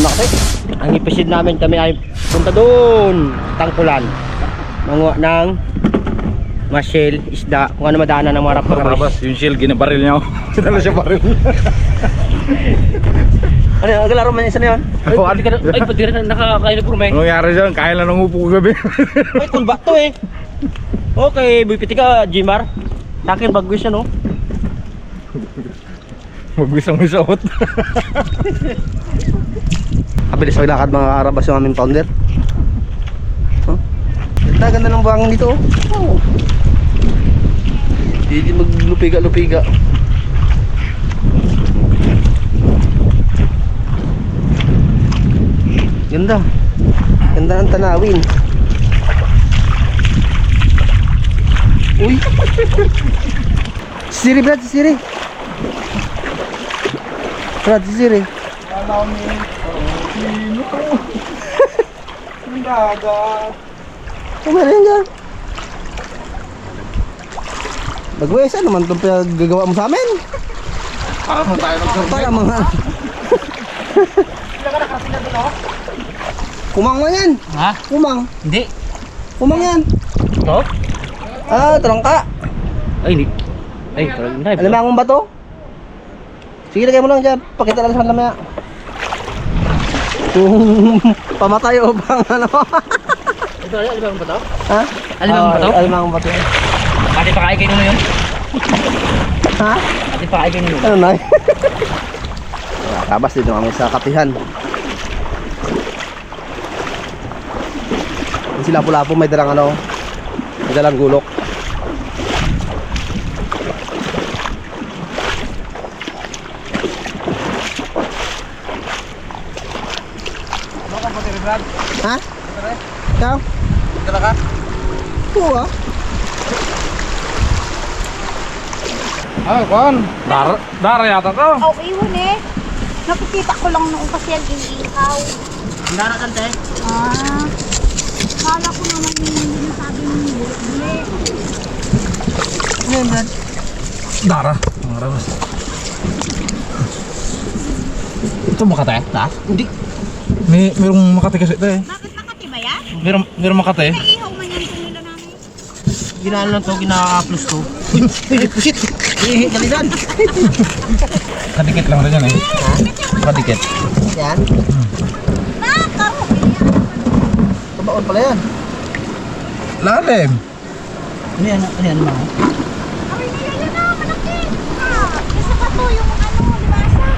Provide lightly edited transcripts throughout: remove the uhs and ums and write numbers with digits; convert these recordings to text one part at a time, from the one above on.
na kasi. Ang ipisid namin kami ay punta doon, Tangkulan. Manguha ng masyel, isda, kung ano madaanan ng mga raptor boys. Yung shell, ginabaril niya ako. Sinala siya baril. Ano yung naglaro man isa na yun? Ay, pati rin nakakain na purme. Anong nangyari dyan? Kaya lang ng upo gabi. Ay, kulba to eh. Okay, bipiti ka, Jimar. Sa akin, bagwis yan oh. Magwisang-wisahot. Kabilis maglakad mga karabas yung aming founder. Huh? Ganda ng buhangin dito oh. Hindi maglupiga-lupiga. Ganda. Ganda ng tanawin. Uy. Siri Brad, siri. Brad, siri. Ang dagat. Kumara yan dyan. Bagwes, ano naman itong pinagagawa mo sa amin? Para mo tayo Para mga... Kumang mo yan. Ha? Kumang. Hindi. Kumang yan. Ito? Ah, tarangka. Ay, hindi. Ay, talagang na. Alam mo ba to? Sige, lagay mo lang dyan. Pakita lang sa lamaya. Kung pamatay o bang ano. Ito, alimang ba ito? Ha? Alimang ba ito? Alimang ba ito? Pati pa kain kayo yun. Ha? Pati pa kain kayo yun. Ano na? Kabas dito kami sa Katihan. Si Lapu-Lapu may dalang ano, may dalang gulok. Ha? Ikaw? Dala ka? Oo ah. Ah, kuhan. Dara yata to. Okay, yun eh. Nakikita ko lang noon kasi yan iniihaw. Dara kan te. Ah. Kala ko naman yung sabi ng bulit-bulit. Ano yun, Brad? Dara. Ang ramas. Ito Makate? Taas? Hindi. Merong Makate kasi ito eh. Bakit Makati ba yan? Merong Makate. Naiihaw man yan kung nila namin. Ginaan lang to, gina-plus to. Uy, pusit! Dalidan! Kadikit lang rin yan eh. Kadikit. Yan. Nakakaroon. Tabaon pala yan. Lalim. Ano yan? Ano yan? Ano? Ay, nila na, malaki. Ah, isa pa to yung ano, libasa.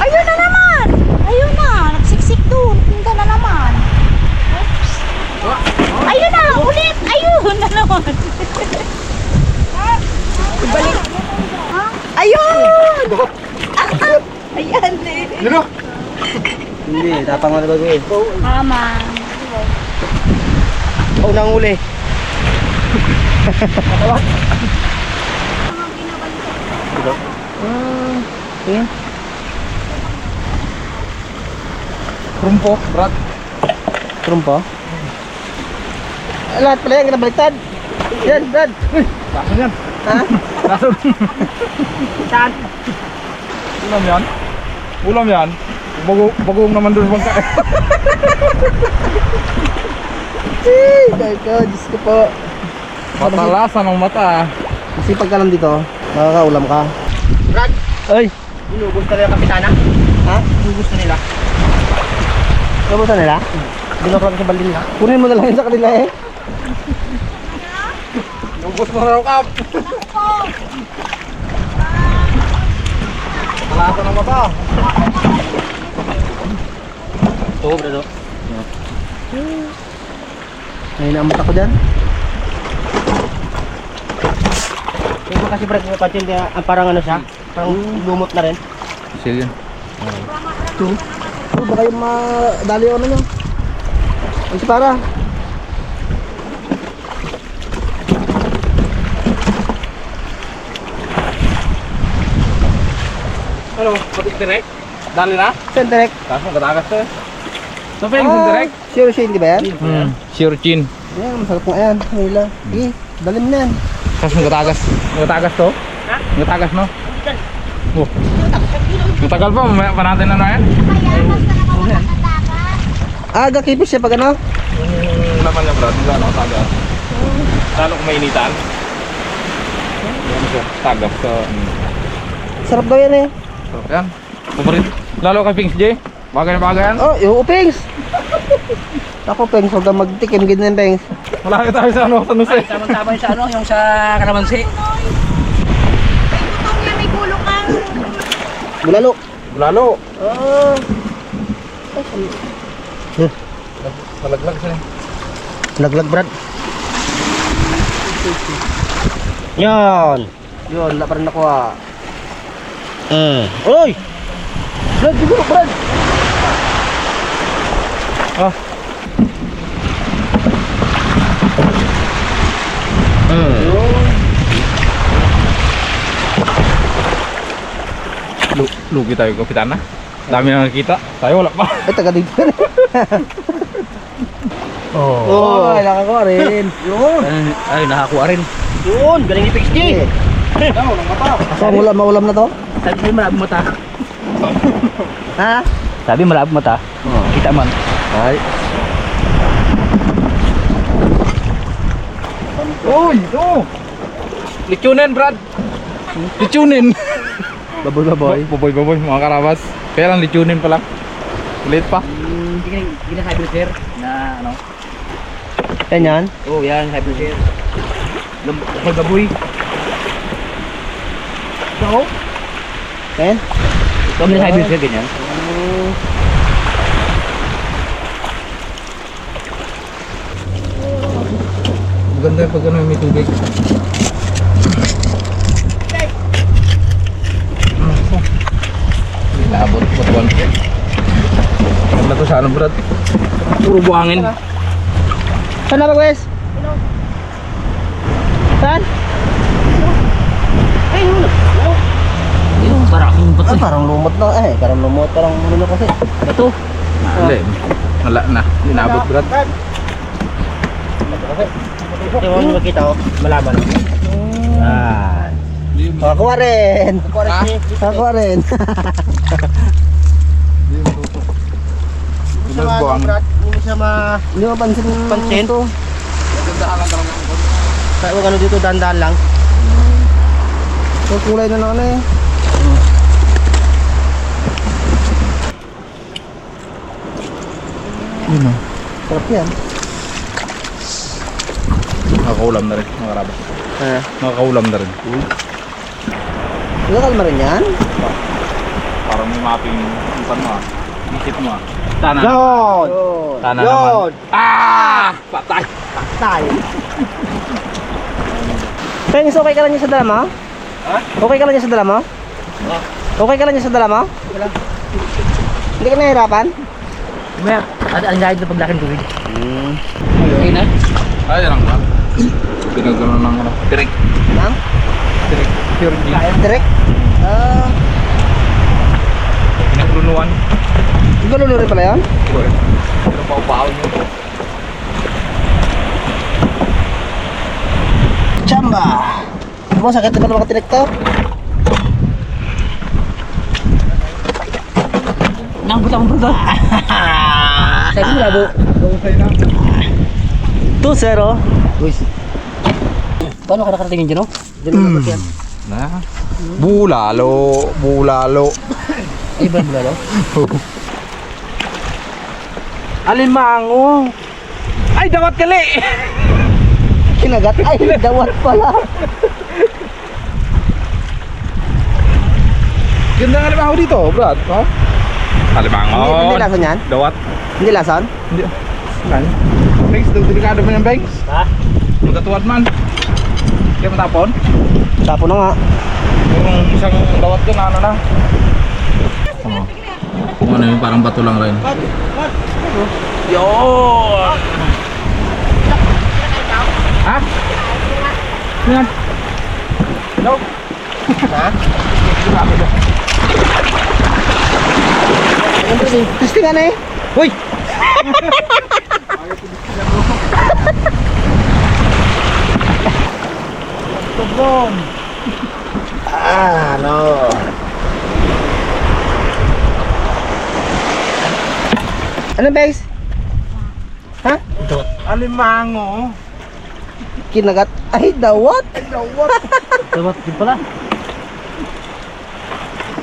Ayun na naman! Ayun na, nagsiksik doon. Tingnan na naman. Oops. Ayun na, ulit! Ayun na naman. Ibalik. Ha? Ayun! Ayan eh. Dino. Hindi, tapang mo na bago eh. Mama. Unang uli. Tingin. Rumpo. Brat. Trumpo. Lahat pala yan, kinabaliktad. Yan, Brad. Kaso yan. Ha? Kaso. Saan? Ulam yan. Ulam yan. Bagong naman doon bangka. Ay, ko, Diyos ko po. Matalasan ng mata. Masipag ka lang dito, makakaulam ka. Brad! Ay! Inubos na nila kapitana? Ha? Inubos na nila. Inubos na nila? Binoklag sa balin nila. Kunin mo na lang yun sa kanila eh. Ubus mo na kap. Matalasan ng mata. Oo, Brado. Ngayon na ang mata ko dyan. Yung kasi Brad, yung patin niya, parang ano siya, parang lumot na rin. Sige. Ito. Oh, baka yung madali ano nyo. Ang si para. Ano? Patik direct? Dali na? Saan direct? Kaso katakas to eh. So, pwede yung direct? Sure siya, hindi ba yan? Sure chin. Ayan, masarap nga yan. Hila. Sige, dalim na yan. Kaso katakas. Katakas to? Ha? Katakas no? Oh. Matagal pa, mamaya pa natin ano yan. Mayamas ka na mawala ng dagat. Aga kipis siya pag ano? Yung laman niya brad, lalo ka tagap. Lalo kung mainitan. Yan siya, tagap sa... Sarap daw yan eh. Sarap yan. Paborit. Lalo kay Pings J. Bagay na bagay yan. Oh, yung Pengs. Ako Pengs, huwag kang magtikim ganyan Pengs. Malaki tayo sa ano, sa Nuse. Tama-tama yung sa ano, yung sa kalamansi. Tutong niya may gulong ka. Bulalo. Lalo. Oh. Malaglag siya. Laglag Brad. Yan. Yun, wala pa rin nakuha. Uy! Brad, siguro Brad. Ah. Lugi tayo kapitan na. Dami na nakikita. Tayo wala pa. Ay, taga dito na. Oh, ay, nakakuha rin. Yun. Ay, nakakuha rin. Yun, galing ni PXG. So, maulam na to? Sabi malabong mata. Ha? Sabi malabong mata. Kita man. Ay. Uy, ito. Lichunin, Brad. Lichunin. Baboy. Baboy, mga karabas. Kaya lang lichunin pa lang. Ulit pa. Hindi na sabi sir na ano. Yan yan. Oh, yan sabi sir. Baboy. So? Yan? Ito ang sabi sir ganyan. Maganda yung pag ano may tubig. Labot, butuan. Maganda to sa ano, Brad. Puro buhangin. Saan na ba, Wes? Saan? Ay, yun. Yung parang bato. Ah, parang lumot na eh. Parang lumot. Parang ano na kasi. Bato. Hindi. Wala na. Hindi naabot, Brad. Ito yung makita ko. Malaman. Yan. Nakakuha rin. Nakakuha rin. Hindi mo pansin to. Kaya huwag ano dito, dahan-dahan lang. So, kulay na naman eh. Yun o. Sarap yan. Nakakaulam na rin, mga karabas. Nakakaulam na rin. Nakakalma rin yan? Parang may mapping ipan mo ah. Isip mo ah. Tana. Yun! Tana naman. Ah! Patay! Tay. Pengs, okay ka lang niya sa dala mo? Ha? Okay ka lang niya sa dala mo? Okay ka lang niya sa dala mo? Okay lang. Hindi ka nahihirapan? May ang gayad na paglaking tubig. Okay na? Ay, yan ang ba? Pinagano ng ano. Direk. Ma'am? Direk. Pure G. Direct? Pinaglunuan. Galulo rin pala yan? Pero paupaon yun. Chamba! Mo, sakit na ba makatinik to? Nanggut akong bruto. Sabi mo labo. 2-0. Uy, Paano ka nakaratingin dyan, no? dyan na yan. Na. Bulalo. Bulalo. Ay, ba bulalo? Alimango! Ay, dawat kali! Kinagat? Ay, dawat pala! Ganda nga limango dito, Brad. Ha? Alimango. Hindi lason yan? Dawat. Hindi lason? Hindi. Kan? Banks, delikado mo yung banks. Ha? Magkatuwad man. Kaya matapon. Tapo na nga. Yung isang dawat dyan, ano na. Oh. Kung ano yung parang bato lang rin. Yun! Ha? Yan. No. Ha? Testing ka na eh. Uy! Ah, no. Ano, Bex? Ha? Alimango. Kinagat. Ay, dawat. Dawat. Dawat din pala.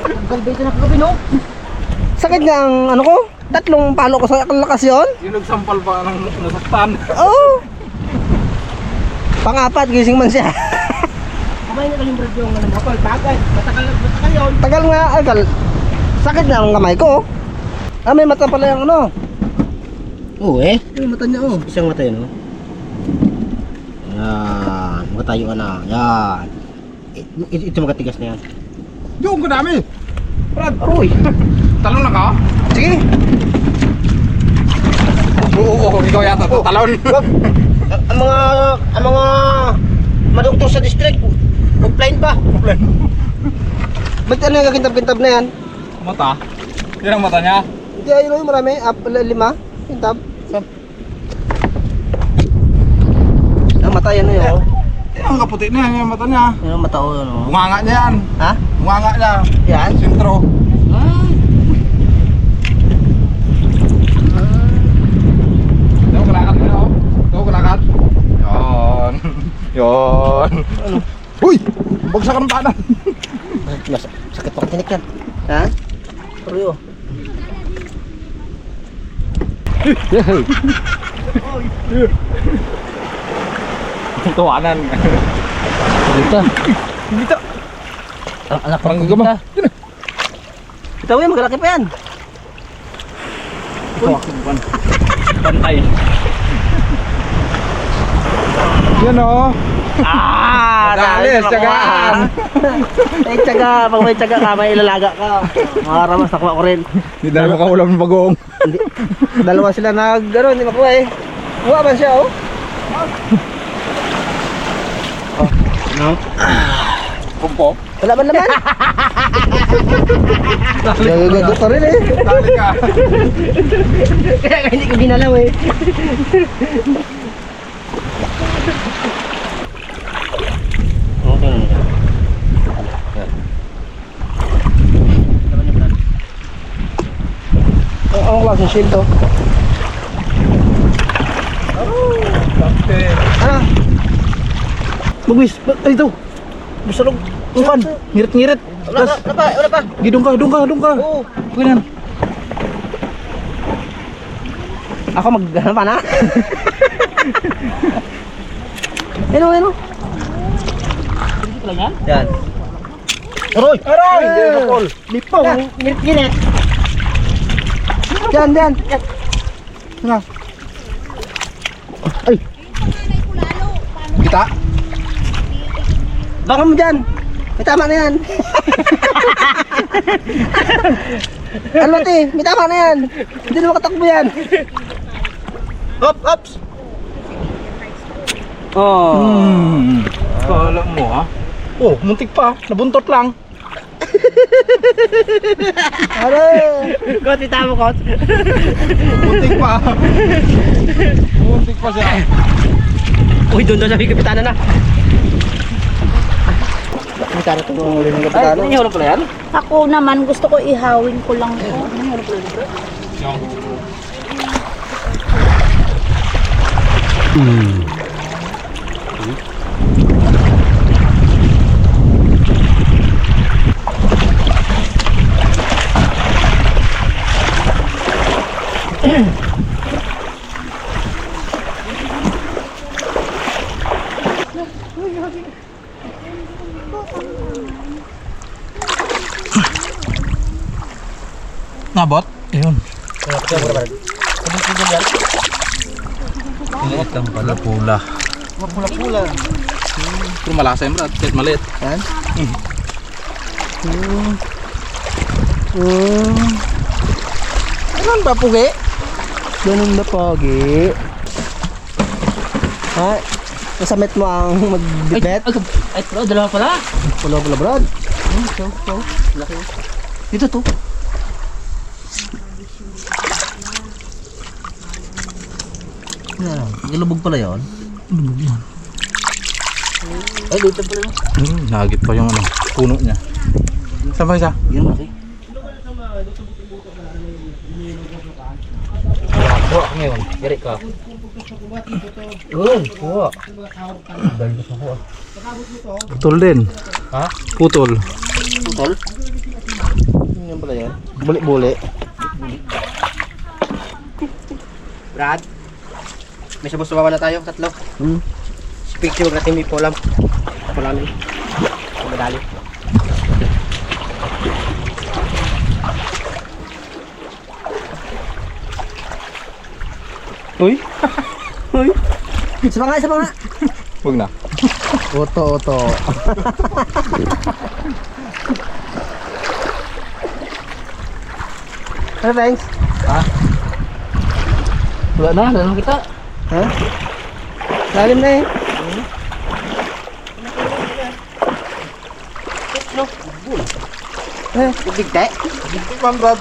Ang galbay ito na kagabi, no? Sakit nga ang ano ko. 3 palo ko sa lakas yun. Yung nagsampal pa ng nasaktan. Oo. Pang-4, gising man siya. Kamay na kalimbrad yung ano, kapal. Bagay. Matagal yun. Tagal nga, agal. Sakit na ang kamay ko. Ah, may mata pala yung ano. Oo eh. May mata niya, oh. Isang mata yun, no? Yan. Magatayo ka na. Yan. Ito magatigas na yan. Yung ko dami. Brad, Aroy. talon na ka? Sige. Oo, ikaw yata talon. Wag. Ang mga madoktor sa district, offline pa. Offline. Ba't ano yung kakintab-kintab na yan? Mata? Yan ang mata niya. Hindi, ayun yung marami. 5, kintab. Ang mata yan yun. Yan ang kaputi na yan, yung mata niya. Yan ang mata ko, no? Bunganga niya yan. Ha? Bunganga niya. Yan? Sintro. Ito, kalakat niya, oh. Ito, kalakat. Yan. Yan. Uy! Bagsak ang tanan. Sakit pa katinik yan. Ha? Aroy, oh. Tuwanan. Dito. Dito. Ang anak Parang ko gagama. dito. Ito yun, magalaki pa yan. Uy. Pantay. Yan o. Ah! Dali, tiyagaan. Ay, tiyaga. Pag may tiyaga ka, may ilalaga ka. Makaramas, nakuha ko rin. Hindi dahil makaulam ng bagong. Hindi. Dalawa sila hindi makuha eh. Kuha ba siya, oh? No? Pumpo. Wala ba naman? Gagagot pa rin eh. Dali ka. Kaya hindi ko ginalaw eh. Okay na nito. Ang klaseng shield to. Sakti. Ano? Bugwis, ay ito. Busalog. Umpan. Ngirit-ngirit. Wala pa. Gidong ka. Oo. Okay na. Ako maghanap pa na. Ano? Dito lang yan? Yan. Aroy! Aray! Kapol. Lipong. Ngirit. Yan. Na. Ay! Kita. Baka mo dyan. May tama na yan. Ano may tama na yan. Hindi na makatakbo yan. Ops. Oh. Kala mo ha? Oh, muntik pa. Nabuntot lang. Ano? Kot, itama kot. Muntik pa. Muntik pa siya. Uy, doon sa kapitana na. Kapitana to. Kapitana. Ay, wala pala yan? Ako naman, gusto ko ihawin ko lang to. Yung. Nabot? Ayun. Liit lang pala pula. Pula-pula. Pero malasa yung brad, kahit maliit. Yan. Ganun ba, pugi? Ganun ba, pugi? Ha? Nasamit mo ang magbibet? Ay, bro, dalawa pala. Pula-pula, brad. So. Laki. Dito to. Yan. Ilubog pala yun. Lubog yan. Ay, dito pala yun. Nagit pa yung ano, puno niya. Saan ba isa? Yan, laki. ngayon. Diri ka. Yun, kuha. Putol din. Ha? Putol. Putol? Yan pala yan. Buli-buli. Brad, may sabos-sabawa na tayo, tatlo. Picture huwag natin may polam. Polamin. Madali. Uy. Uy. Isa pa nga. Huwag na. Oto. Ano, thanks? Wala na, lalang kita. Ha? Lalim na eh. Bigte? Dito pa, Brad.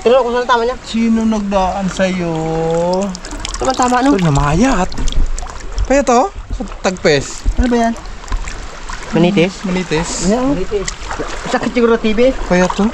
Pero kung saan tama niya? Sino nagdaan sa'yo? Saan tama no? Ito, namayat. Kaya to? Sa tagpes. Ano ba yan? Manitis? Manitis. Yan. Sakit siguro TV. Kaya to?